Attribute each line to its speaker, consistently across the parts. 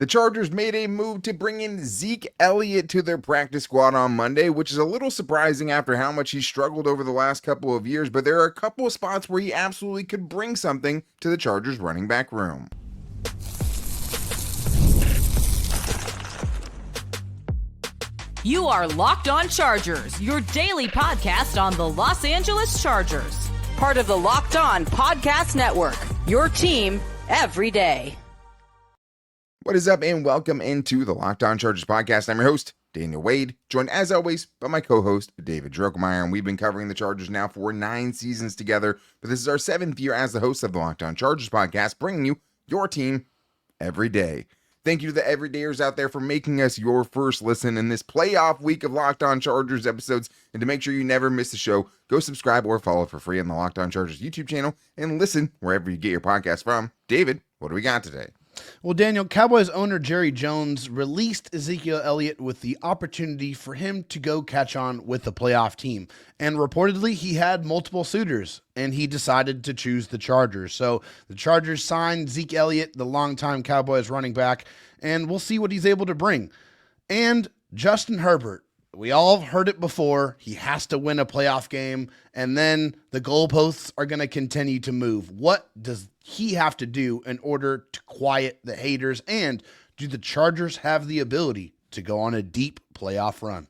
Speaker 1: The Chargers made a move to bring in Zeke Elliott to their practice squad on Monday, which is a little surprising after how much he struggled over the last couple of years, but there are a couple of spots where he absolutely could bring something to the Chargers running back room.
Speaker 2: You are Locked On Chargers, your daily podcast on the Los Angeles Chargers. Part of the Locked On Podcast Network, your team every day.
Speaker 1: What is up, and welcome into the Locked On Chargers podcast. I'm your host, Daniel Wade, joined as always by my co-host, David Droegemeier, and we've been covering the Chargers now for 9 seasons together, but this is our 7th year as the host of the Locked On Chargers podcast, bringing you your team every day. Thank you to the everydayers out there for making us your first listen in this playoff week of Locked On Chargers episodes. And to make sure you never miss the show, go subscribe or follow for free on the Locked On Chargers YouTube channel and listen wherever you get your podcast from. David, what do we got today?
Speaker 3: Well, Daniel, Cowboys owner Jerry Jones released Ezekiel Elliott with the opportunity for him to go catch on with the playoff team. And reportedly, he had multiple suitors, and he decided to choose the Chargers. So the Chargers signed Zeke Elliott, the longtime Cowboys running back, and we'll see what he's able to bring. And Justin Herbert. We all heard it before. He has to win a playoff game, and then the goalposts are going to continue to move. What does he have to do in order to quiet the haters? And do the Chargers have the ability to go on a deep playoff run?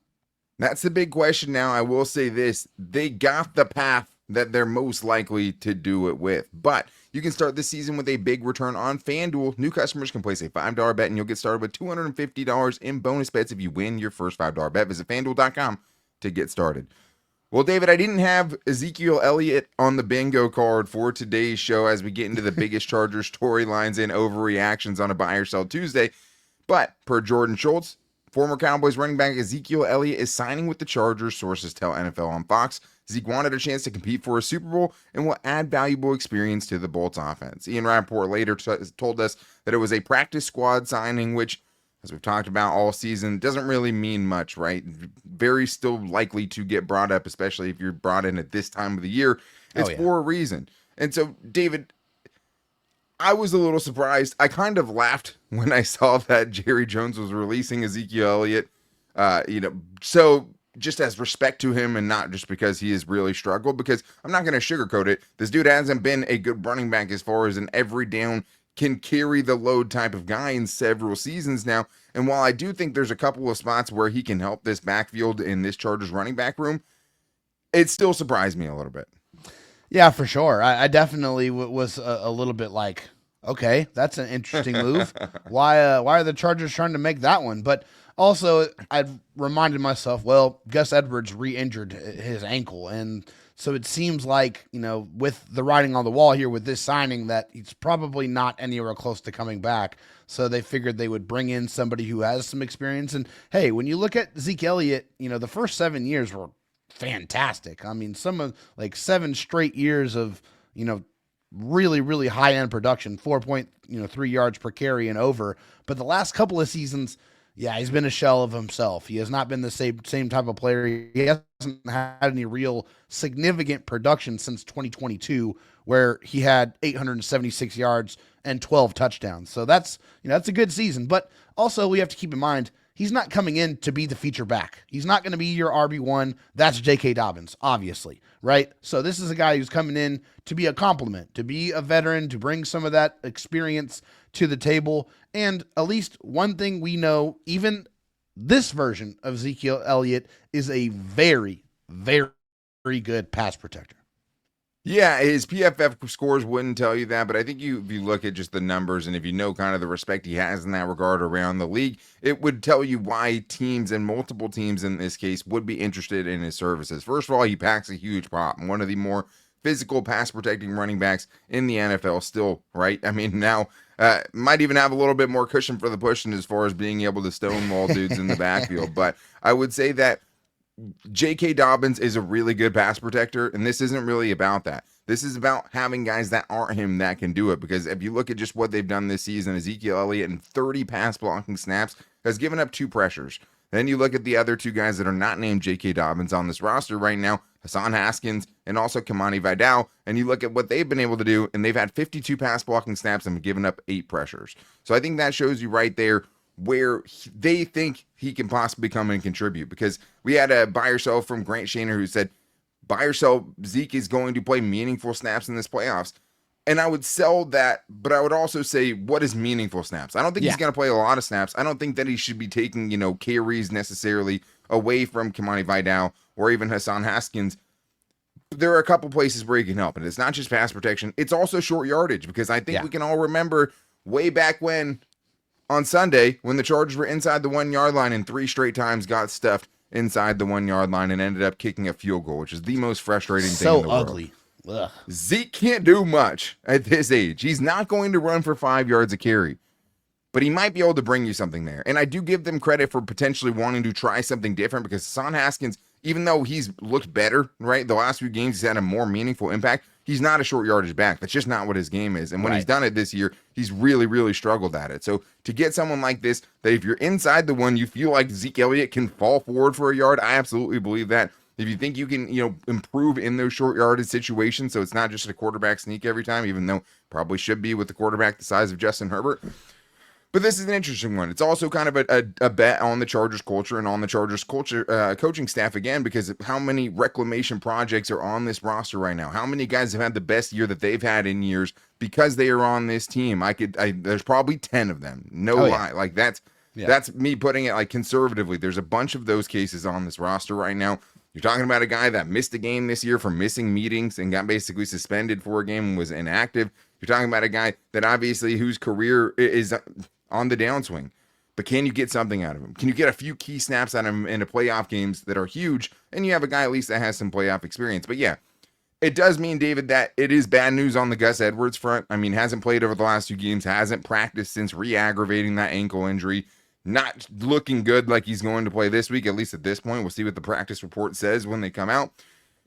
Speaker 1: That's the big question now. I will say this. They got the path that they're most likely to do it with. But you can start this season with a big return on FanDuel. New customers can place a $5 bet and you'll get started with $250 in bonus bets if you win your first $5 bet. Visit FanDuel.com to get started. Well, David, I didn't have Ezekiel Elliott on the bingo card for today's show as we get into the biggest Chargers storylines and overreactions on a Buy or Sell Tuesday. But per Jordan Schultz, former Cowboys running back Ezekiel Elliott is signing with the Chargers, sources tell NFL on Fox. Zeke wanted a chance to compete for a Super Bowl and will add valuable experience to the Bolts offense. Ian Rappaport later told us that it was a practice squad signing, which, as we've talked about all season, doesn't really mean much, right? Very still likely to get brought up, especially if you're brought in at this time of the year. It's for a reason. And so, David, I was a little surprised. I kind of laughed when I saw that Jerry Jones was releasing Ezekiel Elliott. So just as respect to him and not just because he has really struggled, because I'm not going to sugarcoat it. This dude hasn't been a good running back as far as an every down can carry the load type of guy in several seasons now. And while I do think there's a couple of spots where he can help this backfield in this Chargers running back room, it still surprised me a little bit.
Speaker 3: Yeah, for sure. I definitely was a little bit like, okay, that's an interesting move. Why are the Chargers trying to make that one? But also, I reminded myself, well, Gus Edwards re-injured his ankle, and so it seems like, with the writing on the wall here with this signing, that he's probably not anywhere close to coming back. So they figured they would bring in somebody who has some experience. And hey, when you look at Zeke Elliott, the first 7 years were fantastic. I mean, some of 7 straight years of, really, really high-end production, 4.3 yards per carry and over. But the last couple of seasons, yeah, he's been a shell of himself. He has not been the same type of player. He hasn't had any real significant production since 2022, where he had 876 yards and 12 touchdowns. So that's a good season. But also we have to keep in mind, he's not coming in to be the feature back. He's not going to be your RB1. That's J.K. Dobbins, obviously, right? So this is a guy who's coming in to be a complement, to be a veteran, to bring some of that experience to the table. And at least one thing we know, even this version of Ezekiel Elliott is a very, very good pass protector.
Speaker 1: Yeah, his PFF scores wouldn't tell you that, but I think if you look at just the numbers and if you know kind of the respect he has in that regard around the league, it would tell you why teams, and multiple teams in this case, would be interested in his services. First of all, he packs a huge pop. One of the more physical pass protecting running backs in the NFL still, right? I mean, now might even have a little bit more cushion for the pushing as far as being able to stonewall dudes in the backfield. But I would say that J.K. Dobbins is a really good pass protector, and this isn't really about that. This is about having guys that aren't him that can do it, because if you look at just what they've done this season, Ezekiel Elliott in 30 pass blocking snaps has given up 2 pressures. Then you look at the other 2 guys that are not named J.K. Dobbins on this roster right now, Hassan Haskins, and also Kamani Vidal. And you look at what they've been able to do, and they've had 52 pass blocking snaps and given up 8 pressures. So I think that shows you right there where they think he can possibly come and contribute, because we had a buy or sell from Grant Shaner who said, buy or sell, Zeke is going to play meaningful snaps in this playoffs. And I would sell that, but I would also say, what is meaningful snaps? I don't think he's going to play a lot of snaps. I don't think that he should be taking, carries necessarily away from Kamani Vidal or even Hassan Haskins. There are a couple places where he can help, and it's not just pass protection. It's also short yardage, because I think we can all remember way back when on Sunday when the Chargers were inside the 1 yard line and 3 straight times got stuffed inside the 1 yard line and ended up kicking a field goal, which is the most frustrating thing in the world. So ugly.
Speaker 3: Ugh.
Speaker 1: Zeke can't do much at this age. He's not going to run for 5 yards a carry, but he might be able to bring you something there. And I do give them credit for potentially wanting to try something different, because Hassan Haskins, even though he's looked better, right, the last few games he's had a more meaningful impact, he's not a short yardage back. That's just not what his game is. And when he's done it this year, he's really, really struggled at it. So to get someone like this, that if you're inside the 1, you feel like Zeke Elliott can fall forward for a yard, I absolutely believe that. If you think you can, improve in those short yardage situations, so it's not just a quarterback sneak every time, even though probably should be with the quarterback the size of Justin Herbert. But this is an interesting one. It's also kind of a bet on the Chargers culture and on the Chargers culture coaching staff again, because of how many reclamation projects are on this roster right now. How many guys have had the best year that they've had in years because they are on this team? There's probably 10 of them. No lie. Like that's me putting it like conservatively. There's a bunch of those cases on this roster right now. You're talking about a guy that missed a game this year for missing meetings and got basically suspended for a game and was inactive. You're talking about a guy that obviously whose career is on the downswing. But can you get something out of him? Can you get a few key snaps out of him in the playoff games that are huge? And you have a guy at least that has some playoff experience. But yeah, it does mean, David, that it is bad news on the Gus Edwards front. I mean, hasn't played over the last 2 games, hasn't practiced since re-aggravating that ankle injury. Not looking good like he's going to play this week, at least at this point. We'll see what the practice report says when they come out.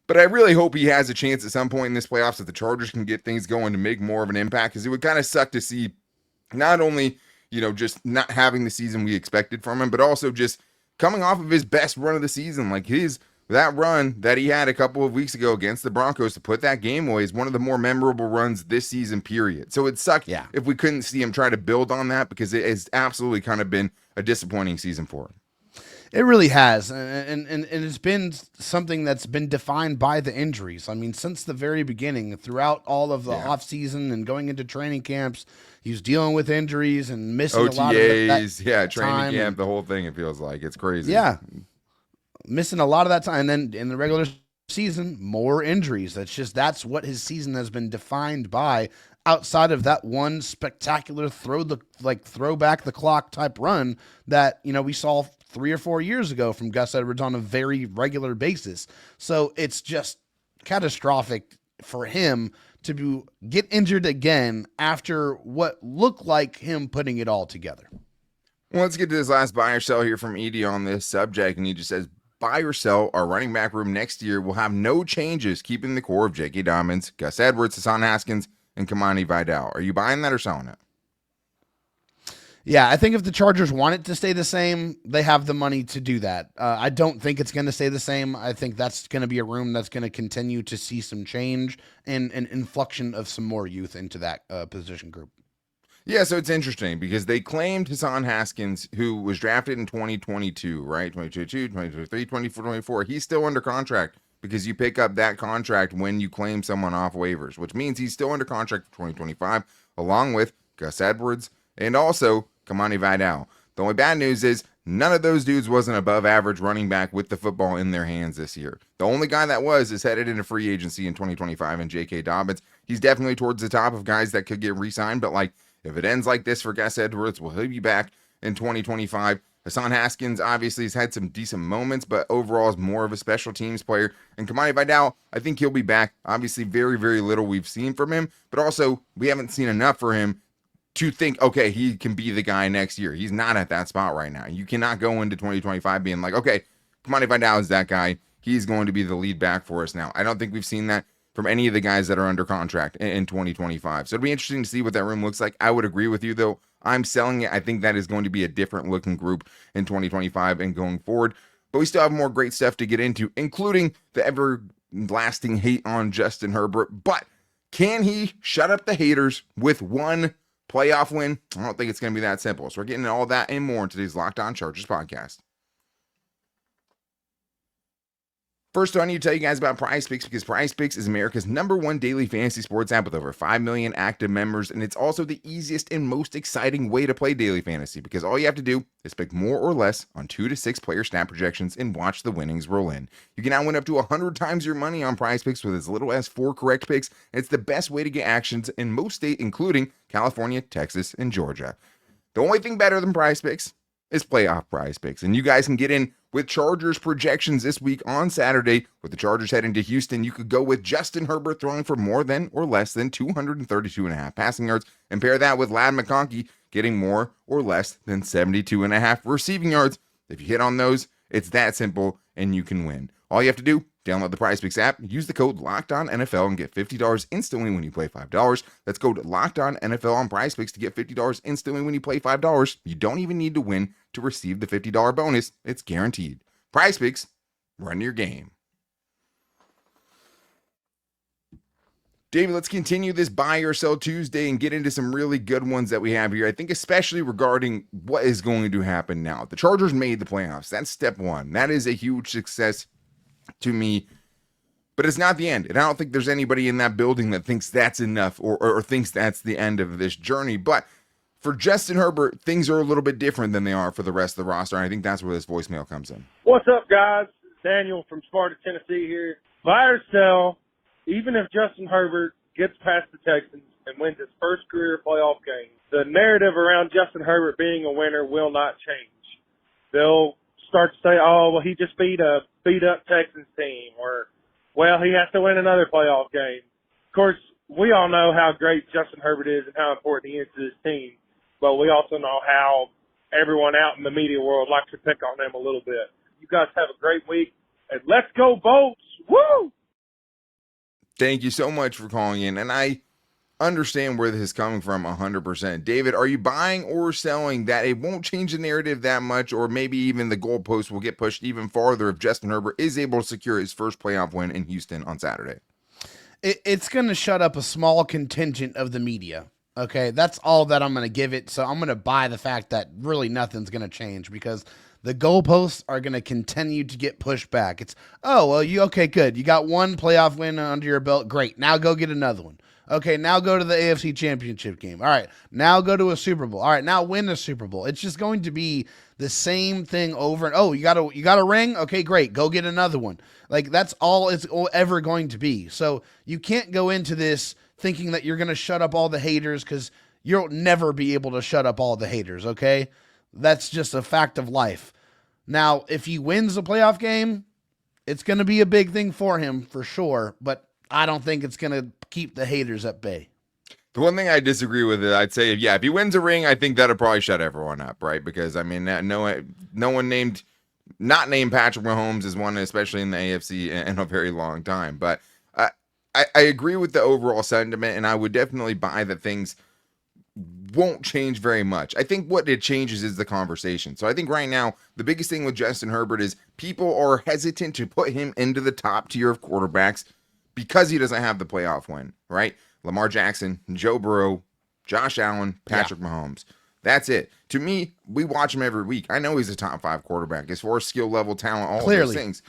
Speaker 1: But I really hope he has a chance at some point in this playoffs that the Chargers can get things going to make more of an impact, because it would kind of suck to see not only, just not having the season we expected from him, but also just coming off of his best run of the season. Like that run that he had a couple of weeks ago against the Broncos to put that game away is one of the more memorable runs this season, period. So it'd suck if we couldn't see him try to build on that, because it has absolutely kind of been a disappointing season for him.
Speaker 3: It really has, and it's been something that's been defined by the injuries. I mean, since the very beginning, throughout all of the offseason and going into training camps, he was dealing with injuries and missing
Speaker 1: OTAs,
Speaker 3: a lot of that
Speaker 1: training camp, the whole thing, it feels like. It's crazy.
Speaker 3: Yeah, missing a lot of that time. And then in the regular season, more injuries. That's what his season has been defined by, outside of that one spectacular throw back the clock type run that, we saw 3 or 4 years ago from Gus Edwards on a very regular basis. So it's just catastrophic for him to get injured again after what looked like him putting it all together.
Speaker 1: Well, let's get to this last buy or sell here from Edie on this subject. And he just says, buy or sell, our running back room next year will have no changes, keeping the core of J.K. Dobbins, Gus Edwards, Hassan Haskins, and Kamani Vidal. Are you buying that or selling it?
Speaker 3: Yeah, I think if the Chargers want it to stay the same, they have the money to do that. I don't think it's going to stay the same. I think that's going to be a room that's going to continue to see some change and an inflection of some more youth into that position group.
Speaker 1: Yeah, so it's interesting because they claimed Hassan Haskins, who was drafted in 2022, right? 2022, 2023, 2024. He's still under contract because you pick up that contract when you claim someone off waivers, which means he's still under contract for 2025, along with Gus Edwards and also Kamani Vidal. The only bad news is none of those dudes was an above average running back with the football in their hands this year. The only guy that is headed into free agency in 2025 and J.K. Dobbins. He's definitely towards the top of guys that could get re-signed, but if it ends like this for Gus Edwards, will he be back in 2025? Hassan Haskins obviously has had some decent moments, but overall is more of a special teams player. And Kamani Vidal, I think he'll be back. Obviously, very, very little we've seen from him, but also we haven't seen enough for him to think, okay, he can be the guy next year. He's not at that spot right now. You cannot go into 2025 being like, okay, Kamani Vidal is that guy. He's going to be the lead back for us now. I don't think we've seen that from any of the guys that are under contract in 2025. So it'll be interesting to see what that room looks like. I would agree with you, though. I'm selling it. I think that is going to be a different looking group in 2025 and going forward. But we still have more great stuff to get into, including the ever lasting hate on Justin Herbert, but can he shut up the haters with one playoff win? I don't think it's going to be that simple. So we're getting into all that and more in today's Locked On Chargers podcast. First, I need to tell you guys about PrizePicks because PrizePicks is America's #1 daily fantasy sports app with over 5 million active members, and it's also the easiest and most exciting way to play daily fantasy because all you have to do is pick more or less on 2 to 6 player snap projections and watch the winnings roll in. You can now win up to 100 times your money on PrizePicks with as little as 4 correct picks, and it's the best way to get actions in most states, including California, Texas, and Georgia. The only thing better than PrizePicks is playoff PrizePicks, and you guys can get in with Chargers projections this week on Saturday. With the Chargers heading to Houston, you could go with Justin Herbert throwing for more than or less than 232.5 passing yards, and pair that with Ladd McConkey getting more or less than 72.5 receiving yards. If you hit on those, it's that simple, and you can win. All you have to do, download the PrizePicks app, use the code LOCKEDONNFL and get $50 instantly when you play $5. That's code LOCKEDONNFL on PrizePicks to get $50 instantly when you play $5. You don't even need to win to receive the $50 bonus. It's guaranteed. PrizePicks, run your game. David, let's continue this buy or sell Tuesday and get into some really good ones that we have here. I think especially regarding what is going to happen now. The Chargers made the playoffs. That's step one. That is a huge success to me, but it's not the end. And I don't think there's anybody in that building that thinks that's enough or thinks that's the end of this journey. But for Justin Herbert, things are a little bit different than they are for the rest of the roster. And I think that's where this voicemail comes in.
Speaker 4: What's up, guys? Daniel from Sparta, Tennessee here. Buy or sell, even if Justin Herbert gets past the Texans and wins his first career playoff game, the narrative around Justin Herbert being a winner will not change. They'll start to say, oh, well, he just beat a beat-up Texans team, or, well, he has to win another playoff game. Of course, we all know how great Justin Herbert is and how important he is to this team, but we also know how everyone out in the media world likes to pick on him a little bit. You guys have a great week, and let's go Bolts! Woo!
Speaker 1: Thank you so much for calling in, and I understand where this is coming from 100%. David, are you buying or selling that it won't change the narrative that much, or maybe even the goalpost will get pushed even farther if Justin Herbert is able to secure his first playoff win in Houston on Saturday?
Speaker 3: It's going to shut up a small contingent of the media. Okay, that's all that I'm going to give it. So I'm going to buy the fact that really nothing's going to change because the goalposts are going to continue to get pushed back. It's, oh, well, okay, good. You got one playoff win under your belt. Great. Now go get another one. Okay, now go to the AFC Championship game. All right, now go to a Super Bowl. All right, now win a Super Bowl. It's just going to be the same thing over and, oh, you got a ring? Okay, great. Go get another one. Like, that's all it's ever going to be. So you can't go into this thinking that you're going to shut up all the haters because you'll never be able to shut up all the haters, okay? That's just a fact of life. Now, if he wins the playoff game, it's going to be a big thing for him for sure, but I don't think it's going to keep the haters at bay.
Speaker 1: The one thing I disagree with it, I'd say, yeah, if he wins a ring, I think that'll probably shut everyone up, right? Because, I mean, no one not named Patrick Mahomes is one, especially in the AFC, in a very long time. But I agree with the overall sentiment, and I would definitely buy that things won't change very much. I think what it changes is the conversation. So I think right now, the biggest thing with Justin Herbert is people are hesitant to put him into the top tier of quarterbacks because he doesn't have the playoff win, right? Lamar Jackson, Joe Burrow, Josh Allen, Patrick Mahomes. That's it. To me, we watch him every week. I know he's a top 5 quarterback as far as skill level, talent, all of those things.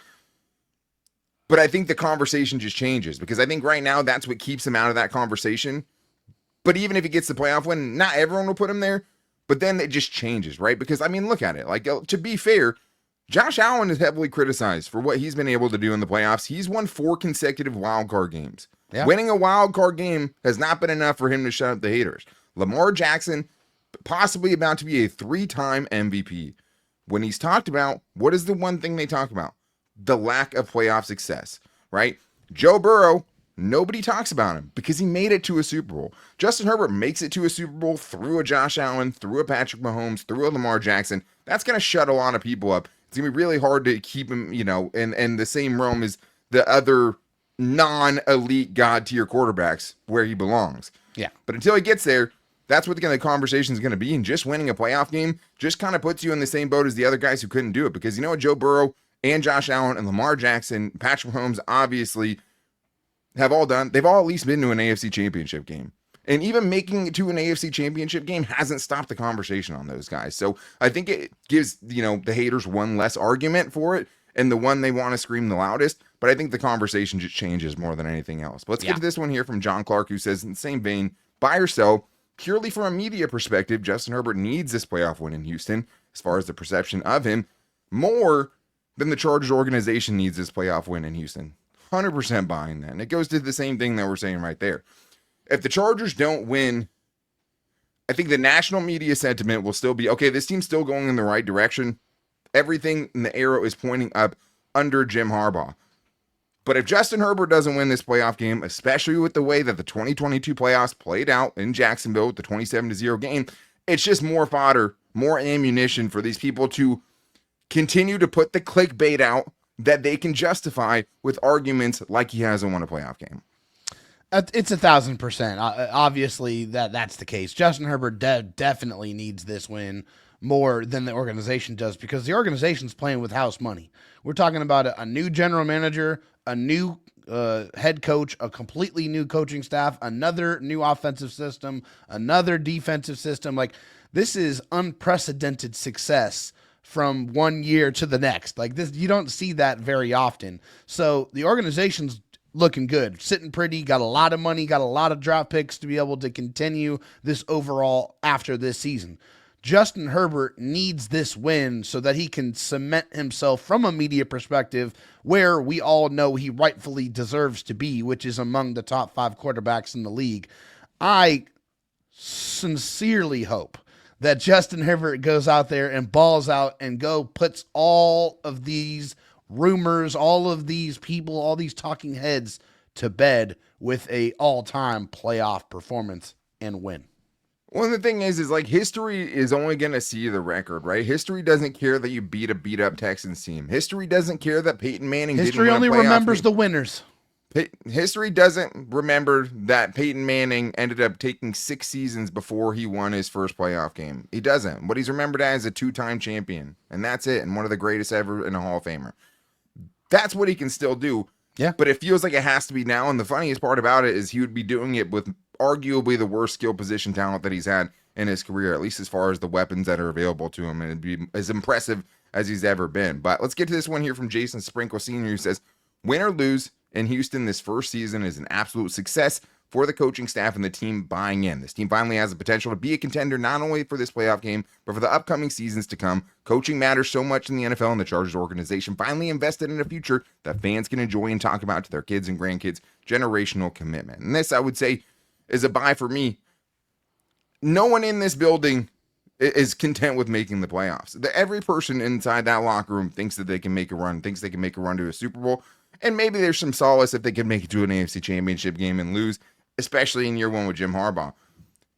Speaker 1: But I think the conversation just changes because I think right now that's what keeps him out of that conversation. But even if he gets the playoff win, not everyone will put him there. But then it just changes, right? Because, I mean, look at it. Like, to be fair, Josh Allen is heavily criticized for what he's been able to do in the playoffs. He's won 4 consecutive wild card games. Yeah. Winning a wild card game has not been enough for him to shut up the haters. Lamar Jackson, possibly about to be a 3-time MVP. When he's talked about, what is the one thing they talk about? The lack of playoff success, right? Joe Burrow, nobody talks about him because he made it to a Super Bowl. Justin Herbert makes it to a Super Bowl through a Josh Allen, through a Patrick Mahomes, through a Lamar Jackson. That's going to shut a lot of people up. It's going to be really hard to keep him, in the same realm as the other non-elite god tier quarterbacks where he belongs.
Speaker 3: Yeah.
Speaker 1: But until he gets there, that's what the conversation is going to be. And just winning a playoff game just kind of puts you in the same boat as the other guys who couldn't do it. Because you know what, Joe Burrow and Josh Allen and Lamar Jackson, Patrick Mahomes obviously they've all at least been to an AFC championship game. And even making it to an AFC championship game hasn't stopped the conversation on those guys. So I think it gives, the haters one less argument for it and the one they want to scream the loudest. But I think the conversation just changes more than anything else. But let's get to this one here from John Clark, who says in the same vein, buy or sell, purely from a media perspective, Justin Herbert needs this playoff win in Houston, as far as the perception of him, more than the Chargers organization needs this playoff win in Houston. 100% buying that. And it goes to the same thing that we're saying right there. If the Chargers don't win, I think the national media sentiment will still be, okay, this team's still going in the right direction. Everything in the arrow is pointing up under Jim Harbaugh. But if Justin Herbert doesn't win this playoff game, especially with the way that the 2022 playoffs played out in Jacksonville with the 27-0 game, it's just more fodder, more ammunition for these people to continue to put the clickbait out that they can justify with arguments like he hasn't won a playoff game.
Speaker 3: It's 1,000%. Obviously, that's the case. Justin Herbert definitely needs this win more than the organization does, because the organization's playing with house money. We're talking about a new general manager, a new head coach, a completely new coaching staff, another new offensive system, another defensive system. Like, this is unprecedented success from one year to the next. Like this, you don't see that very often. So the organization's looking good, sitting pretty, got a lot of money, got a lot of draft picks to be able to continue this overall after this season. Justin Herbert needs this win so that he can cement himself from a media perspective where we all know he rightfully deserves to be, which is among the top 5 quarterbacks in the league. I sincerely hope that Justin Herbert goes out there and balls out and puts all of these rumors, all of these people, all these talking heads to bed with a all-time playoff performance and win.
Speaker 1: Well, the thing is like history is only going to see the record, right? History doesn't care that you beat a beat-up Texans team. History doesn't care that Peyton Manning didn't win a playoff
Speaker 3: only remembers the winners.
Speaker 1: History doesn't remember that Peyton Manning ended up taking 6 seasons before he won his first playoff game. He doesn't. What he's remembered as a 2-time champion, and that's it, and one of the greatest ever in a Hall of Famer. That's what he can still do.
Speaker 3: Yeah.
Speaker 1: But it feels like it has to be now, and the funniest part about it is he would be doing it with arguably the worst skill position talent that he's had in his career, at least as far as the weapons that are available to him, and it'd be as impressive as he's ever been. But let's get to this one here from Jason Sprinkle Sr., who says, win or lose in Houston this first season is an absolute success for the coaching staff and the team buying in. This team finally has the potential to be a contender not only for this playoff game, but for the upcoming seasons to come. Coaching matters so much in the NFL, and the Chargers organization finally invested in a future that fans can enjoy and talk about to their kids and grandkids. Generational commitment. And this, I would say, is a buy for me. No one in this building is content with making the playoffs. Every person inside that locker room thinks that they can make a run, thinks they can make a run to a Super Bowl. And maybe there's some solace if they can make it to an AFC championship game and lose, especially in year one with Jim Harbaugh.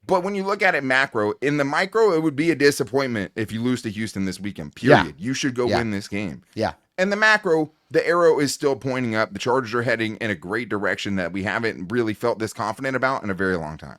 Speaker 1: But when you look at it macro, in the micro, it would be a disappointment if you lose to Houston this weekend, period.
Speaker 3: Yeah.
Speaker 1: You should go win this game.
Speaker 3: Yeah.
Speaker 1: And the macro, the arrow is still pointing up. The Chargers are heading in a great direction that we haven't really felt this confident about in a very long time.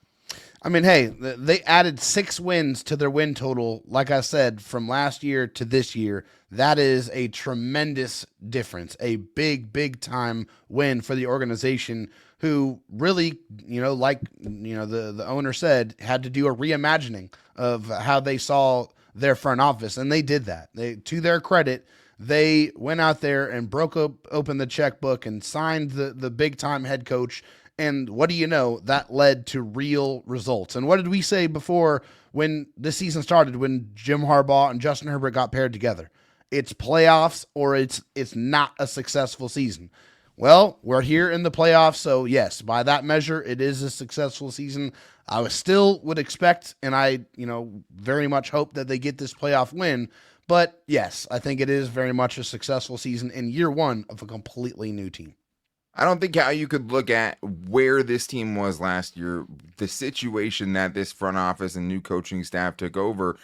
Speaker 3: I mean, hey, they added 6 wins to their win total, like I said, from last year to this year. That is a tremendous difference, a big time win for the organization, who really, the owner said, had to do a reimagining of how they saw their front office, and they did that. To their credit, they went out there and broke open the checkbook and signed the big-time head coach. And what do you know? That led to real results. And what did we say before when this season started, when Jim Harbaugh and Justin Herbert got paired together? It's playoffs or it's not a successful season. Well, we're here in the playoffs, so yes, by that measure, it is a successful season. I still would expect, and I, very much hope that they get this playoff win. But yes, I think it is very much a successful season in year one of a completely new team.
Speaker 1: I don't think how you could look at where this team was last year, the situation that this front office and new coaching staff took over,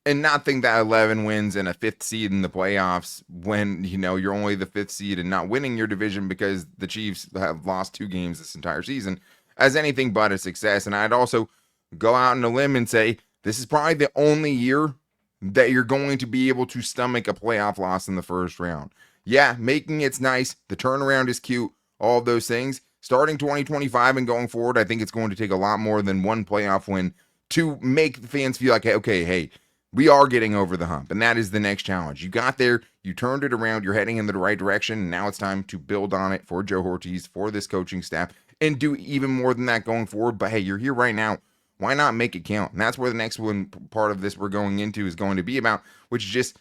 Speaker 1: and not think that 11 wins and a 5th seed in the playoffs when, you're only the 5th seed and not winning your division because the Chiefs have lost 2 games this entire season as anything but a success. And I'd also go out on a limb and say this is probably the only year that you're going to be able to stomach a playoff loss in the first round. Yeah, making it's nice. The turnaround is cute. All of those things. Starting 2025 and going forward, I think it's going to take a lot more than one playoff win to make the fans feel like, okay, hey, we are getting over the hump. And that is the next challenge. You got there, you turned it around, you're heading in the right direction. And now it's time to build on it for Joe Ortiz, for this coaching staff, and do even more than that going forward. But hey, you're here right now. Why not make it count? And that's where the next one part of this we're going into is going to be about, which is just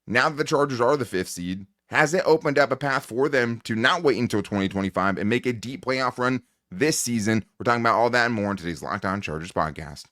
Speaker 1: now that the Chargers are the 5th seed, has it opened up a path for them to not wait until 2025 and make a deep playoff run this season? We're talking about all that and more in today's Locked On Chargers podcast.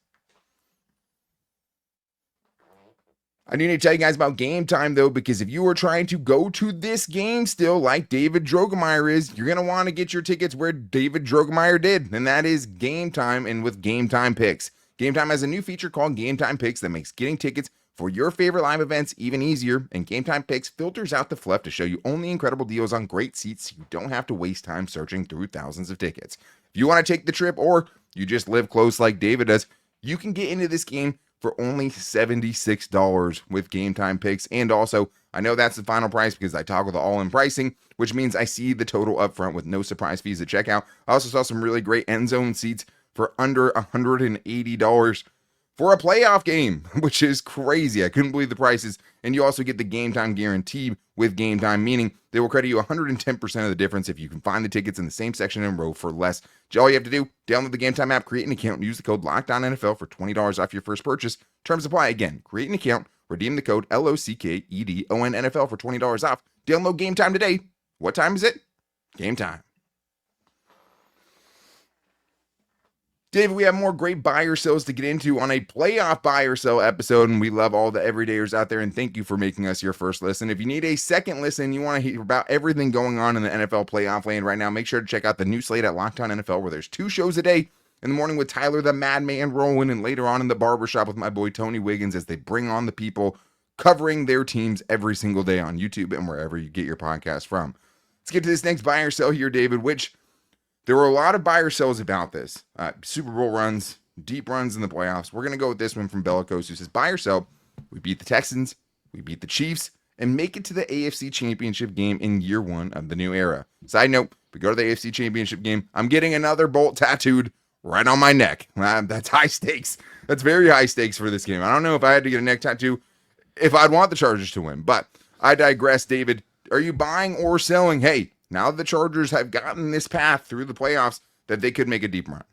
Speaker 1: I need to tell you guys about Game Time, though, because if you are trying to go to this game still, like David Droegemeier is, you're going to want to get your tickets where David Droegemeier did, and that is Game Time and with Game Time Picks. Game Time has a new feature called Game Time Picks that makes getting tickets for your favorite live events even easier, and Game Time Picks filters out the fluff to show you only incredible deals on great seats so you don't have to waste time searching through thousands of tickets. If you want to take the trip or you just live close like David does, you can get into this game for only $76 with Game Time Picks. And also, I know that's the final price because I toggle the all-in pricing, which means I see the total up front with no surprise fees at checkout. I also saw some really great end zone seats for under $180 for a playoff game, which is crazy. I couldn't believe the prices. And you also get the Game Time guarantee with Game Time, meaning they will credit you 110% of the difference if you can find the tickets in the same section and row for less. All you have to do, download the Game Time app, create an account, and use the code LOCKEDONNFL for $20 off your first purchase. Terms apply. Again, create an account, redeem the code LOCKEDONNFL for $20 off. Download Game Time today. What time is it? Game time. Dave, we have more great buy or sells to get into on a playoff buy or sell episode, and we love all the everydayers out there, and thank you for making us your first listen. If you need a second listen, you want to hear about everything going on in the NFL playoff lane right now, make sure to check out the new slate at Locked On NFL, where there's 2 shows a day. In the morning with Tyler the Madman Rowan, and later on in the barbershop with my boy Tony Wiggins as they bring on the people covering their teams every single day on YouTube and wherever you get your podcast from. Let's get to this next buy or sell here, David, which there were a lot of buy or sells about this. Super Bowl runs, deep runs in the playoffs. We're going to go with this one from Bellicose, who says, buy or sell, we beat the Texans, we beat the Chiefs, and make it to the AFC Championship game in year 1 of the new era. Side note, we go to the AFC Championship game, I'm getting another bolt tattooed right on my neck. That's high stakes. That's very high stakes for this game. I don't know if I had to get a neck tattoo if I'd want the Chargers to win, but I digress. David, are you buying or selling? Hey, now the Chargers have gotten this path through the playoffs that they could make a deep run.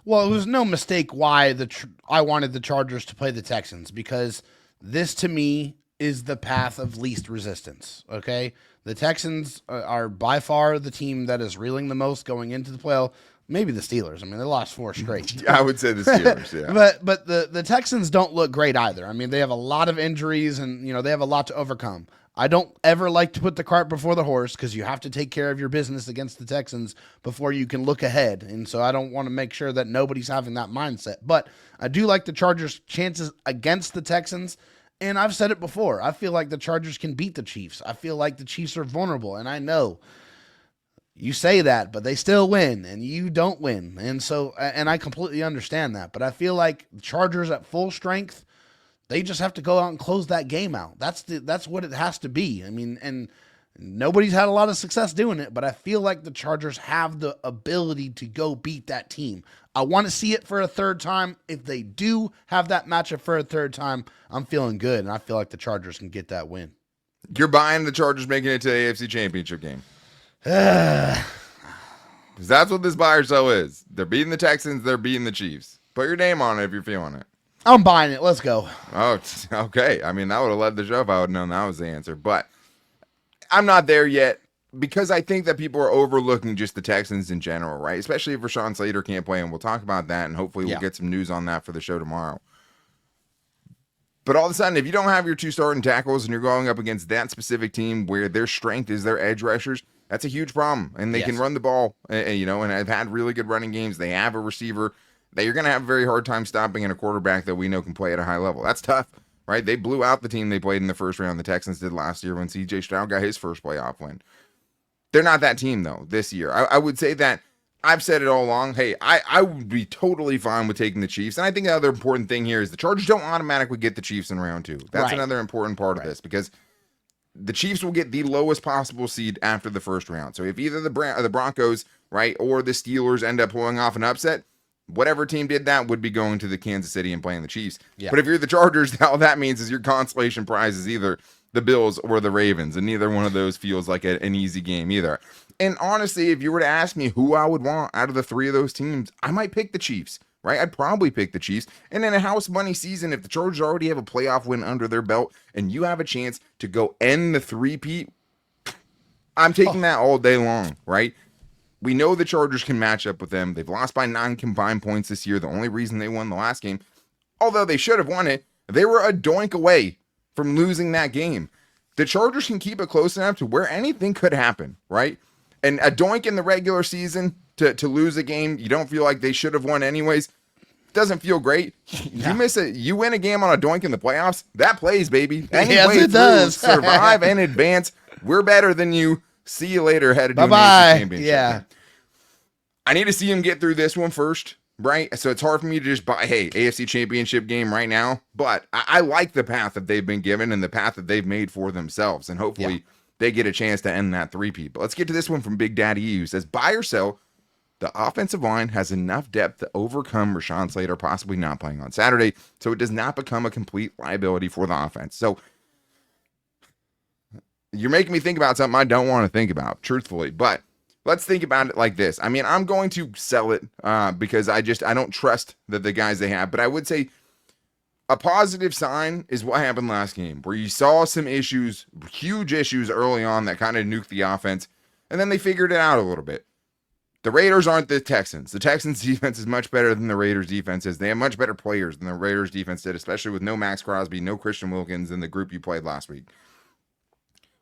Speaker 3: Well, it was no mistake why I wanted the Chargers to play the Texans, because this to me is the path of least resistance. Okay, the Texans are by far the team that is reeling the most going into the playoff. Maybe the Steelers. I mean, they lost 4 straight.
Speaker 1: I would say the Steelers, yeah.
Speaker 3: but the Texans don't look great either. I mean, they have a lot of injuries, and they have a lot to overcome. I don't ever like to put the cart before the horse, because you have to take care of your business against the Texans before you can look ahead. And so I don't want to make sure that nobody's having that mindset. But I do like the Chargers' chances against the Texans. And I've said it before. I feel like the Chargers can beat the Chiefs. I feel like the Chiefs are vulnerable. And I know you say that, but they still win, and you don't win. And so, and I completely understand that. But I feel like the Chargers at full strength, they just have to go out and close that game out. That's what it has to be. I mean, and nobody's had a lot of success doing it, but I feel like the Chargers have the ability to go beat that team. I want to see it for a third time. If they do have that matchup for a third time, I'm feeling good, and I feel like the Chargers can get that win.
Speaker 1: You're buying the Chargers making it to the AFC Championship game. Because that's what this buy or sell is. They're beating the Texans, they're beating the Chiefs. Put your name on it if you're feeling it.
Speaker 3: I'm buying it. Let's go.
Speaker 1: Oh, okay. I mean, that would have led the show if I would have known that was the answer. But I'm not there yet because I think that people are overlooking just the Texans in general, right? Especially if Rashawn Slater can't play, and we'll talk about that, and hopefully we'll get some news on that for the show tomorrow. But all of a sudden, if you don't have your 2 starting tackles and you're going up against that specific team where their strength is their edge rushers, that's a huge problem. And they can run the ball, and I've had really good running games. They have a receiver that you're going to have a very hard time stopping, and a quarterback that we know can play at a high level. That's tough, right? They blew out the team they played in the first round. The Texans did last year when C.J. Stroud got his first playoff win. They're not that team, though, this year. I would say that I've said it all along. Hey, I would be totally fine with taking the Chiefs. And I think the other important thing here is the Chargers don't automatically get the Chiefs in round 2. That's
Speaker 3: Right.
Speaker 1: another important part of this, because the Chiefs will get the lowest possible seed after the first round. So if either the Broncos, right, or the Steelers end up pulling off an upset, whatever team did that would be going to the Kansas City and playing the Chiefs.
Speaker 3: Yeah.
Speaker 1: But if you're the Chargers, all that means is your consolation prize is either the Bills or the Ravens, and neither one of those feels like an easy game either. And honestly, if you were to ask me who I would want out of the 3 of those teams, I might pick the Chiefs, right? I'd probably pick the Chiefs. And in a house money season, if the Chargers already have a playoff win under their belt and you have a chance to go end the three-peat, I'm taking that all day long, right? We know the Chargers can match up with them. They've lost by 9 combined points this year. The only reason they won the last game, although they should have won it, they were a doink away from losing that game. The Chargers can keep it close enough to where anything could happen, right? And a doink in the regular season to lose a game you don't feel like they should have won anyways doesn't feel great. You win a game on a doink in the playoffs, that plays, baby. Any
Speaker 3: Yes,
Speaker 1: way
Speaker 3: it
Speaker 1: through,
Speaker 3: does.
Speaker 1: survive and advance. We're better than you. See you later. Headed to an
Speaker 3: Bye-bye.
Speaker 1: AFC championship
Speaker 3: Yeah.
Speaker 1: game. I need to see him get through this one first, right? So it's hard for me to just buy, hey, AFC championship game right now. But I like the path that they've been given and the path that they've made for themselves. And hopefully they get a chance to end that three-peat. But let's get to this one from Big Daddy E, who says, buy or sell, the offensive line has enough depth to overcome Rashawn Slater possibly not playing on Saturday, so it does not become a complete liability for the offense. So you're making me think about something I don't want to think about, truthfully. But let's think about it like this. I mean, I'm going to sell it because I don't trust the guys they have. But I would say a positive sign is what happened last game, where you saw some issues, huge issues early on that kind of nuked the offense, and then they figured it out a little bit. The Raiders aren't the Texans. The Texans' defense is much better than the Raiders' defense is. They have much better players than the Raiders' defense did, especially with no Max Crosby, no Christian Wilkins in the group you played last week.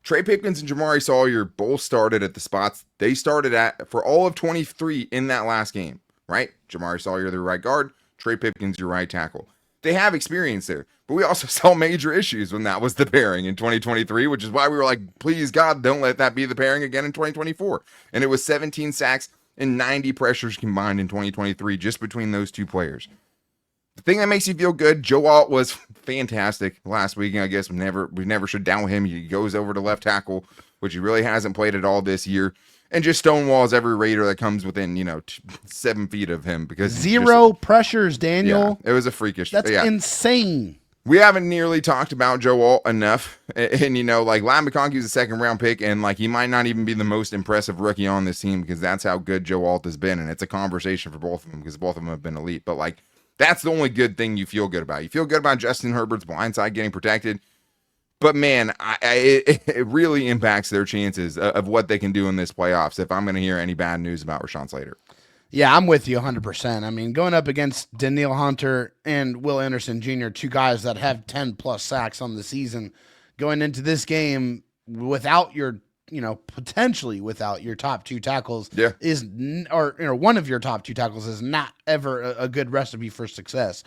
Speaker 1: Trey Pipkins and Jamari Sawyer both started at the spots they started at for all of 23 in that last game, right? Jamari Sawyer, their right guard. Trey Pipkins, your right tackle. They have experience there, but we also saw major issues when that was the pairing in 2023, which is why we were like, please, God, don't let that be the pairing again in 2024. And it was 17 sacks and 90 pressures combined in 2023 just between those two players. The thing that makes you feel good, Joe Alt was fantastic last week. I guess we never should down him. He goes over to left tackle, which he really hasn't played at all this year, and just stonewalls every Raider that comes within 7 feet of him because
Speaker 3: Zero pressures, Daniel.
Speaker 1: Yeah, it was a freakish.
Speaker 3: That's insane.
Speaker 1: We haven't nearly talked about Joe Alt enough. And, like, Lam McConkey's a second-round pick, and, like, he might not even be the most impressive rookie on this team because that's how good Joe Alt has been, and it's a conversation for both of them because both of them have been elite. But, like, that's the only good thing you feel good about. You feel good about Justin Herbert's blindside getting protected. But, man, it really impacts their chances of what they can do in this playoffs if I'm going to hear any bad news about Rashawn Slater.
Speaker 3: Yeah, I'm with you 100%. I mean, going up against Danielle Hunter and Will Anderson Jr., 2 guys that have 10-plus sacks on the season, going into this game without your, potentially without your top 2 tackles one of your top 2 tackles is not ever a good recipe for success.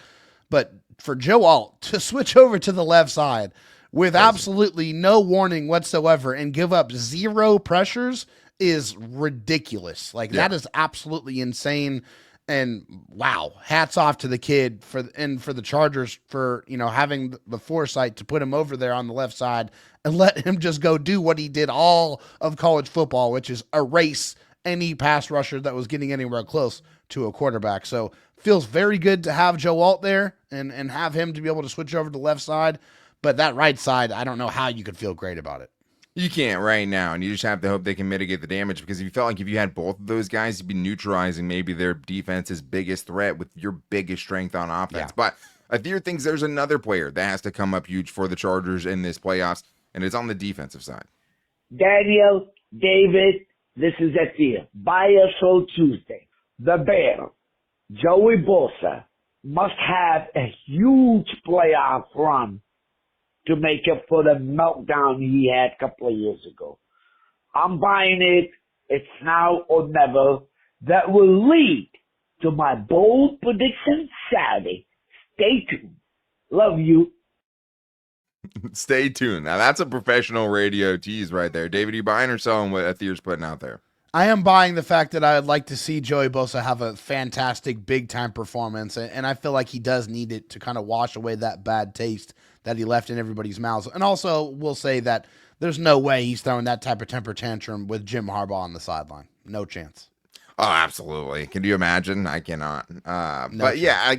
Speaker 3: But for Joe Alt to switch over to the left side with absolutely no warning whatsoever and give up 0 pressures is ridiculous. That is absolutely insane. And wow, hats off to the kid for the Chargers for, having the foresight to put him over there on the left side and let him just go do what he did all of college football, which is erase any pass rusher that was getting anywhere close to a quarterback. So feels very good to have Joe Alt there and have him to be able to switch over to the left side. But that right side, I don't know how you could feel great about it.
Speaker 1: You can't right now, and you just have to hope they can mitigate the damage because if you felt like if you had both of those guys, you'd be neutralizing maybe their defense's biggest threat with your biggest strength on offense. Yeah. But Athir thinks there's another player that has to come up huge for the Chargers in this playoffs, and it's on the defensive side.
Speaker 5: Daniel, David, this is Athir. Buy or sell Tuesday. The Bears, Joey Bosa, must have a huge playoff run to make up for the meltdown he had a couple of years ago. I'm buying it. It's now or never. That will lead to my bold prediction Saturday. Stay tuned. Love you.
Speaker 1: Stay tuned. Now, that's a professional radio tease right there. David, you buying or selling what Athir's putting out there?
Speaker 3: I am buying the fact that I would like to see Joey Bosa have a fantastic big-time performance, and I feel like he does need it to kind of wash away that bad taste that he left in everybody's mouths. And also, we'll say that there's no way he's throwing that type of temper tantrum with Jim Harbaugh on the sideline. No chance.
Speaker 1: Oh, absolutely. Can you imagine? I cannot.
Speaker 3: No
Speaker 1: But
Speaker 3: chance.
Speaker 1: yeah,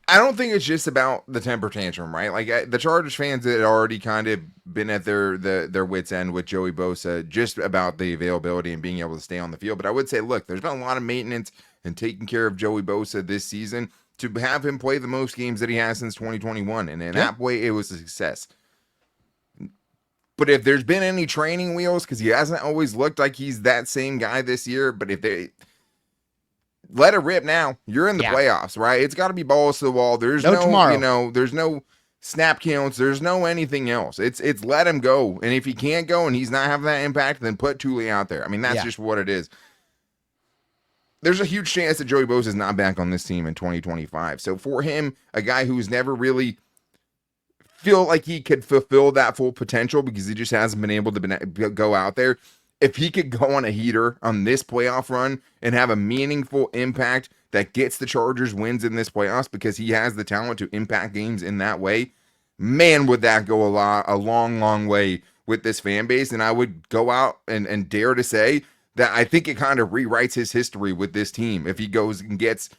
Speaker 1: I don't think it's just about the temper tantrum, right? Like the Chargers fans had already kind of been at their wits end with Joey Bosa, just about the availability and being able to stay on the field. But I would say, look, there's been a lot of maintenance and taking care of Joey Bosa this season to have him play the most games that he has since 2021, and in that way, it was a success. But if there's been any training wheels, because he hasn't always looked like he's that same guy this year, but if they let it rip now, you're in the playoffs, right? It's got to be balls to the wall. There's no
Speaker 3: tomorrow.
Speaker 1: There's no snap counts. There's no anything else. It's let him go. And if he can't go and he's not having that impact, then put Thule out there. I mean, that's just what it is. There's a huge chance that Joey Bosa is not back on this team in 2025. So for him, a guy who's never really feel like he could fulfill that full potential because he just hasn't been able to go out there. If he could go on a heater on this playoff run and have a meaningful impact that gets the Chargers wins in this playoffs because he has the talent to impact games in that way, man, would that go a long way with this fan base. And I would go out and dare to say that I think it kind of rewrites his history with this team if he goes and gets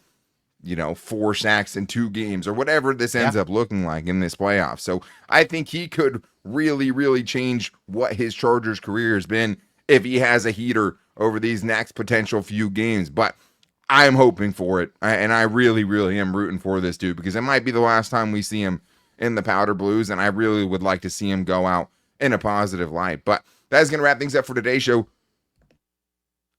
Speaker 1: 4 sacks in 2 games or whatever this ends up looking like in this playoff. So I think he could really change what his Chargers career has been if he has a heater over these next potential few games. But I am hoping for it. And I really am rooting for this dude because it might be the last time we see him in the Powder Blues. And I really would like to see him go out in a positive light. But that's going to wrap things up for today's show.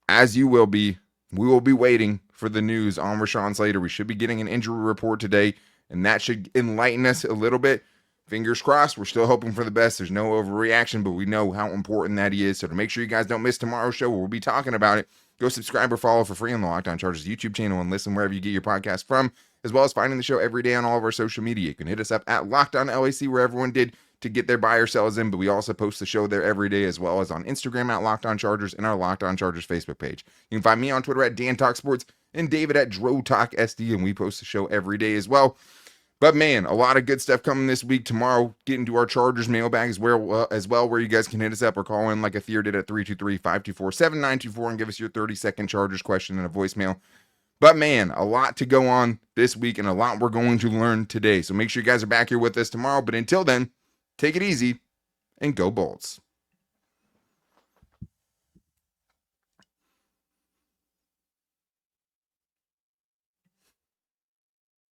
Speaker 1: As you will be, we will be waiting for the news on Rashawn Slater. We should be getting an injury report today, and that should enlighten us a little bit. Fingers crossed. We're still hoping for the best. There's no overreaction, but we know how important that he is. So to make sure you guys don't miss tomorrow's show where we'll be talking about it, go subscribe or follow for free on the Locked On Chargers YouTube channel and listen wherever you get your podcast from, as well as finding the show every day on all of our social media. You can hit us up at Locked On LAC where everyone did to get their buy or sells in, but we also post the show there every day, as well as on Instagram at Locked On Chargers and our Locked On Chargers Facebook page. You can find me on Twitter at Dan Talk Sports and David at Dro Talk SD, and we post the show every day as well. But man, a lot of good stuff coming this week. Tomorrow, get into our Chargers mailbag as well, where you guys can hit us up or call in like a Theo did at 323-524-7924 and give us your 30-second Chargers question in a voicemail. But man, a lot to go on this week and a lot we're going to learn today. So make sure you guys are back here with us tomorrow. But until then, take it easy and go Bolts.